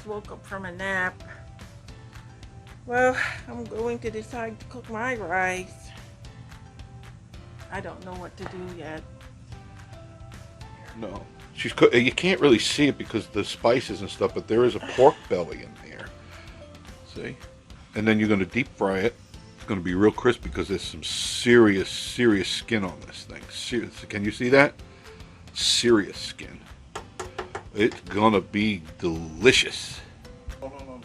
just woke up from a nap. Well, I'm going to decide to cook my rice. I don't know what to do yet. No, you can't really see it because the spices and stuff, but there is a pork belly in there. See? And then you're going to deep fry it. It's going to be real crisp because there's some serious skin on this thing. Serious. Can you see that? Serious skin. It's going to be delicious. No, no, no, no.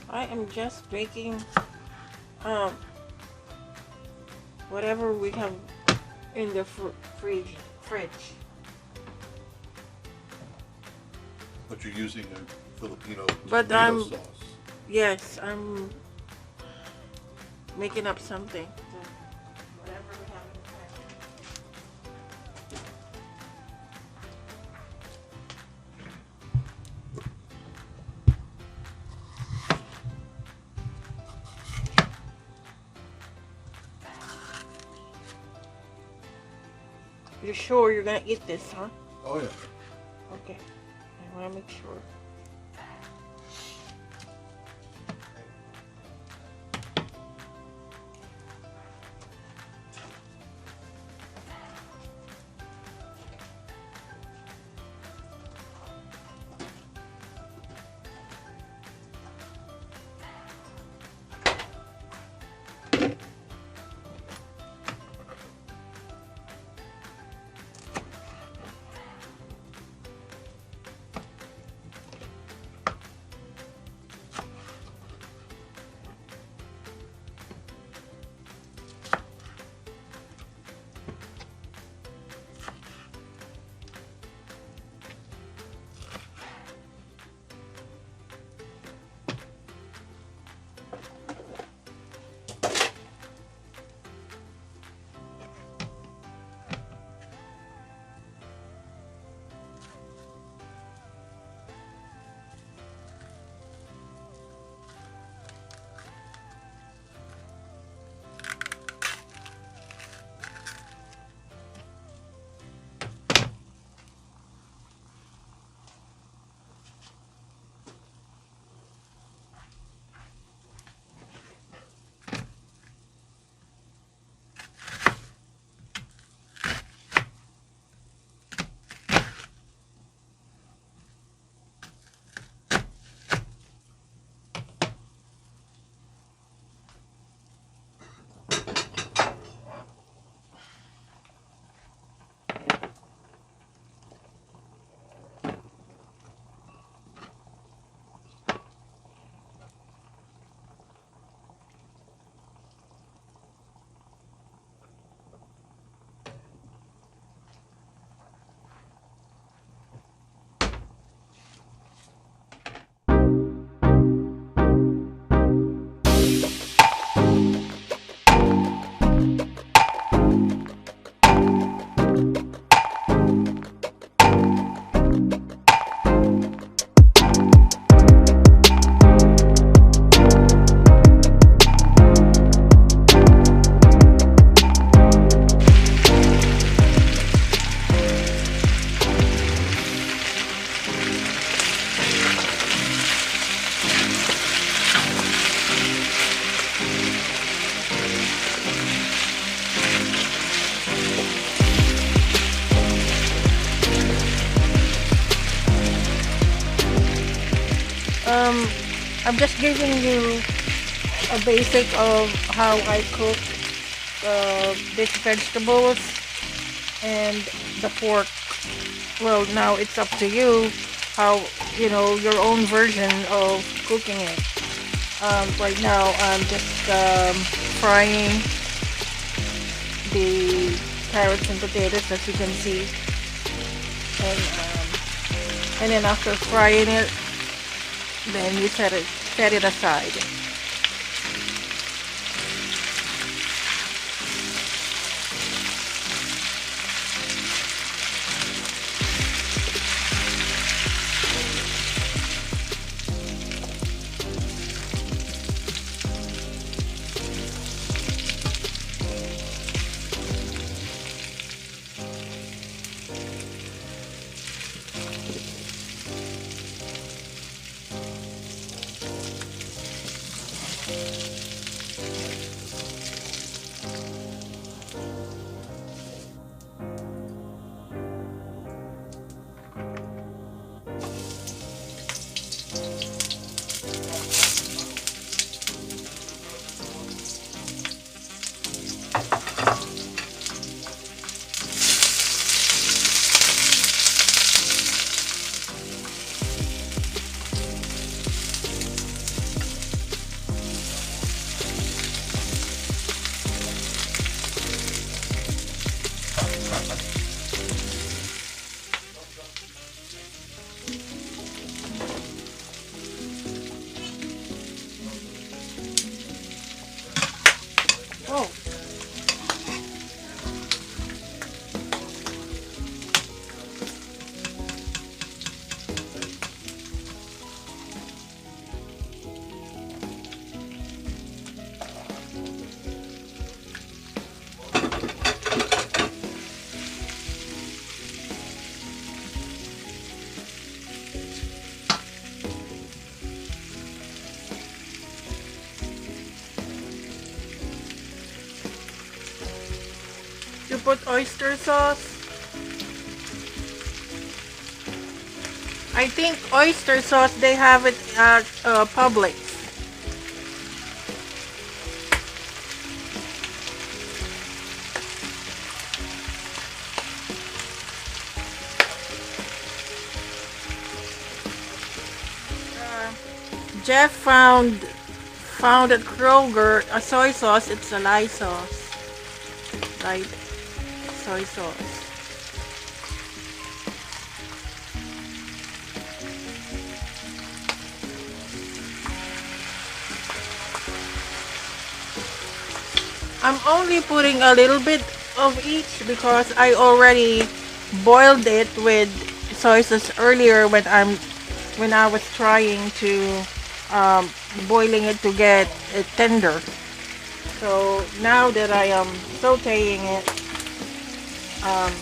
I am just baking whatever we have in the fridge. But you're using a Filipino But tomato sauce. Yes, I'm making up something. So whatever we have in the fridge. You're sure you're gonna eat this, huh? Oh yeah. Okay. I wanna make sure. I'm just giving you a basic of how I cook these vegetables and the pork. Well, now it's up to you how, your own version of cooking it. Right now I'm just frying the carrots and potatoes, as you can see, and then after frying it, then you set it aside. put oyster sauce. I think oyster sauce, they have it at Publix. Jeff found at Kroger a soy sauce. It's a light sauce, light soy sauce. I'm only putting a little bit of each because I already boiled it with soy sauce earlier when I was trying to boiling it to get it tender. So now that I am sauteing it, um,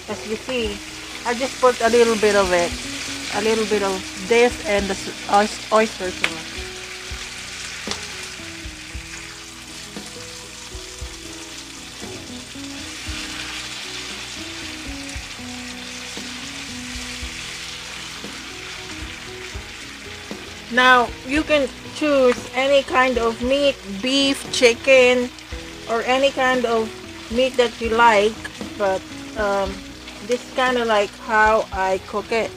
as you see, I just put a little bit of it, a little bit of this and the oyster sauce. Now you can choose any kind of meat, beef, chicken, or any kind of meat that you like, but this is kind of like how I cook it.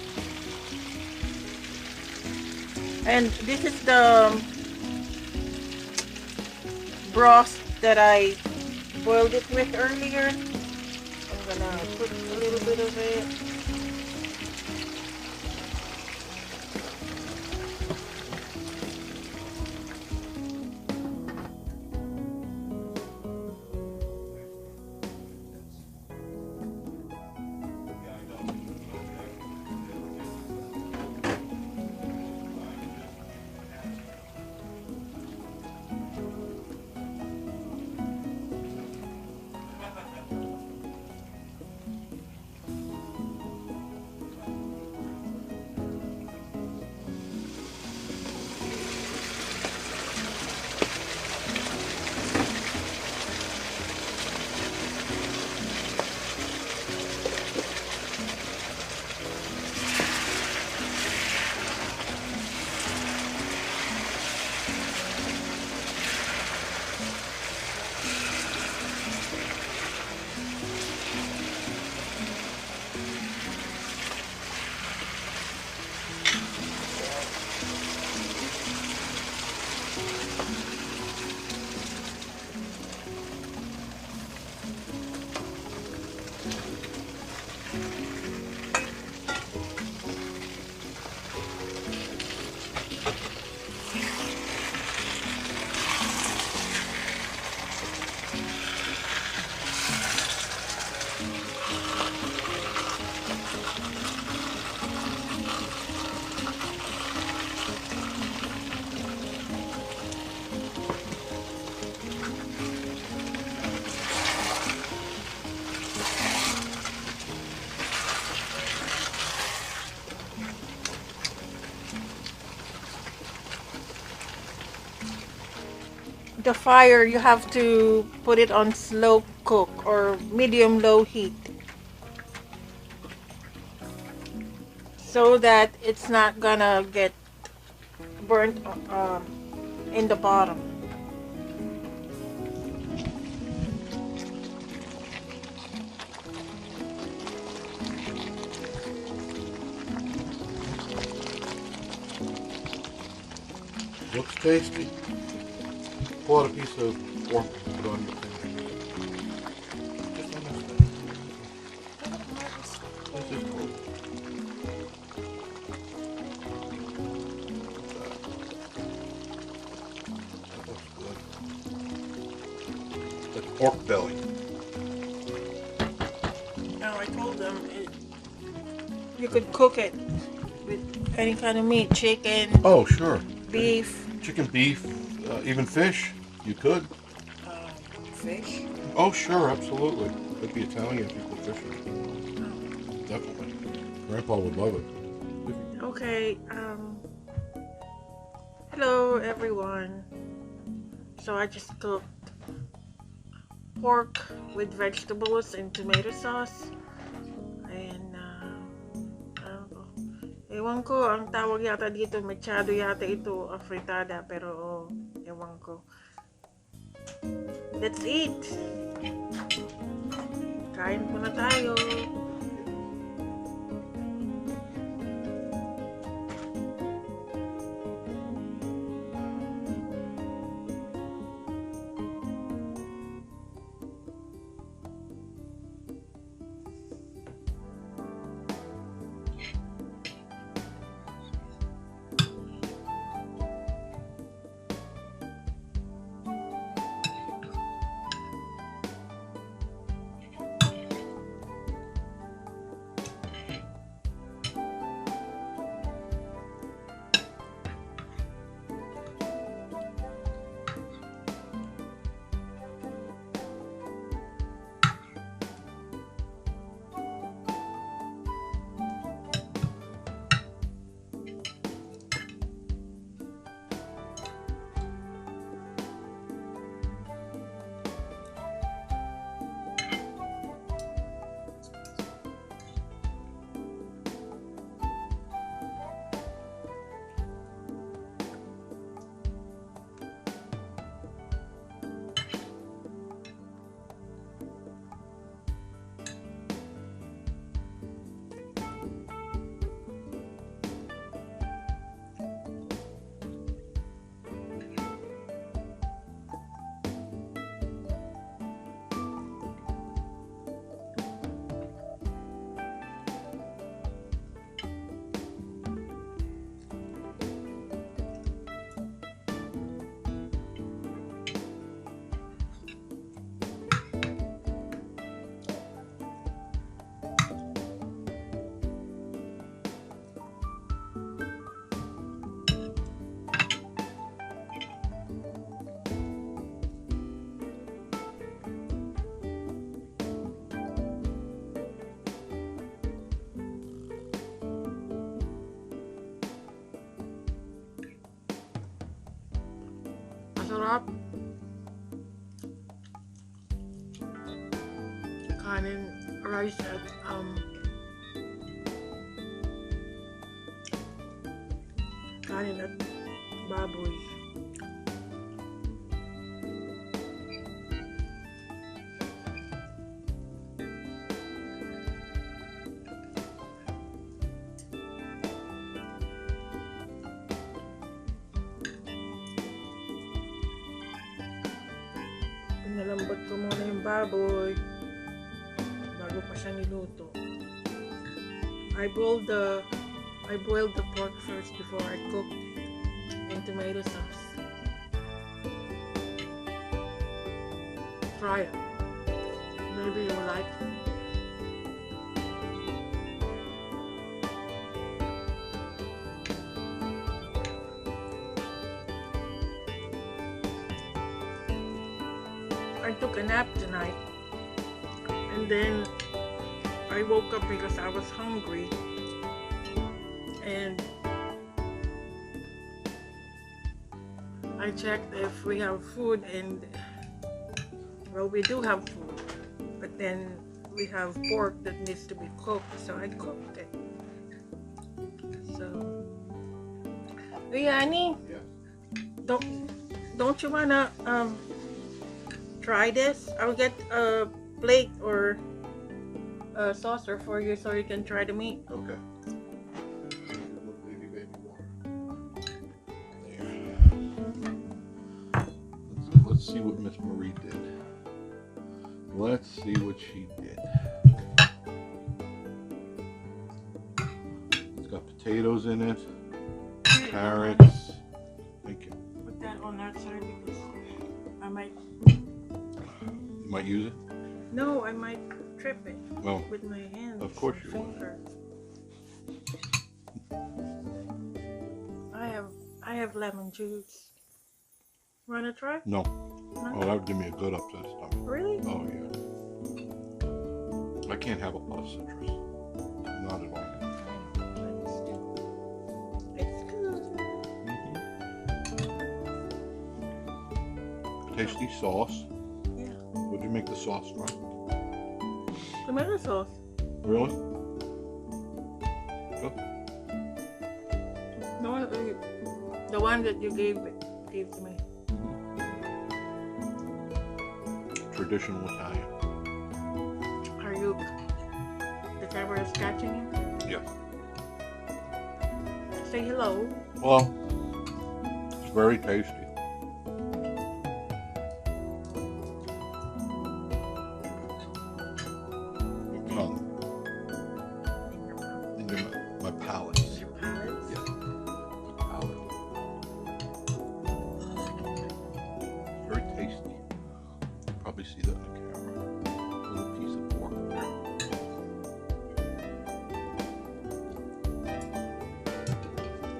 And this is the broth that I boiled it with earlier. I'm gonna put a little bit of it. The fire, you have to put it on slow cook or medium low heat so that it's not gonna get burnt in the bottom. Looks tasty. Pull out a piece of pork and put on your thing. Just on this thing. This is cool. That looks good. That's pork belly. Now I told them you could cook it with any kind of meat, chicken, Oh, sure. beef, Chicken, beef, even fish. You could. fish. Oh, sure, absolutely. Could be Italian if you put fish in it. Definitely. Grandpa would love it. Okay, hello everyone. So I just cooked pork with vegetables and tomato sauce. And ewan ko, ang tawag yata dito, mechado yata ito, fritada, pero ewan ko. Let's eat! Kain po na tayo! Masarap. Kanin, rice at kanin at baboy. Pinalambot ko muna yung baboy bago pa siya niluto. I boiled the pork first before I cooked in tomato sauce. Try it. Maybe you like it. I took a nap tonight, and then I woke up because I was hungry, and I checked if we have food, and well, we do have food, but then we have pork that needs to be cooked, so I cooked it. So, Annie, Yes. don't you wanna try this? I'll get a plate or a saucer for you so you can try the meat. Okay. Baby water. There. Let's see what Miss Marie did. Let's see what she did. It's got potatoes in it, carrots. Thank you. Put that on that side because I might. You might use it? No, I might trip it Oh, with my hands. of course you finger. I have lemon juice. Wanna try? no. No? Oh, that would give me a good upset stomach. Really? Oh, yeah. I can't have a lot of citrus. Not at all. It's good. Tasty sauce. Yeah. What'd you you make the sauce from? Tomato sauce. Really? Good. The one that you gave to me. Traditional Italian. Are you the camera is catching you? Yes. Say hello. Well, it's very tasty. My palate. Your palate. Yeah. Palate. Very tasty. You probably see that in the camera. A little piece of pork there.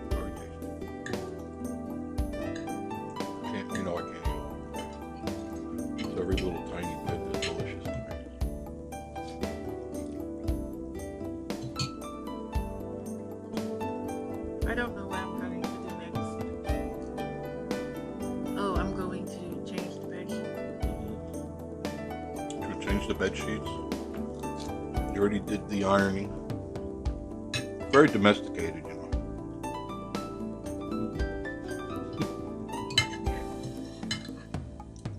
Very tasty. You know I can't eat all of it. So every little tiny bit is delicious to me. I don't know what I'm going to do next. Oh, I'm going to change the bed sheet. To change the bed sheets. You already did the ironing. Very domesticated, you know.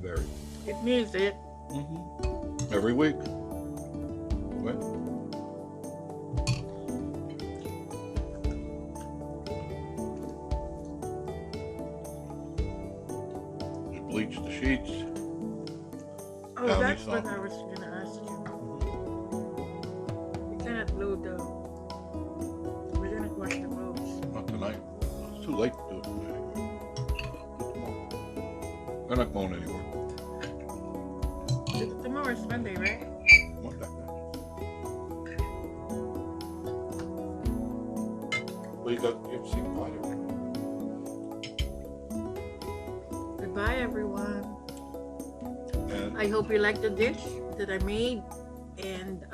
Very. It needs it. Every week. What? You bleach the sheets. Oh, Tell me that's what something. I was going to ask you. You cannot blow the... We're going to wash the clothes. Not tonight. It's too late to do it today. They're not going anywhere. Tomorrow is Monday, right? Monday. Well, you have to see goodbye to everyone. Goodbye, everyone. And I hope you like the dish that I made, and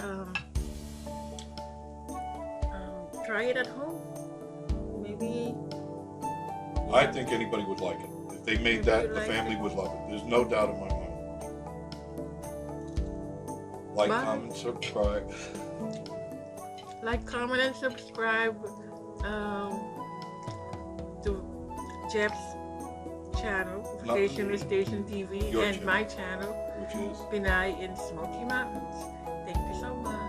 try it at home. Maybe I think anybody would like it. If they made that, the Like family would love it. There's no doubt in my mind. Like, Bye. comment, subscribe. like, comment, and subscribe to Jeff's channel, No. Station TV, Your and channel. my channel, Which is Pinay in Smoky Mountains. Thank you so much.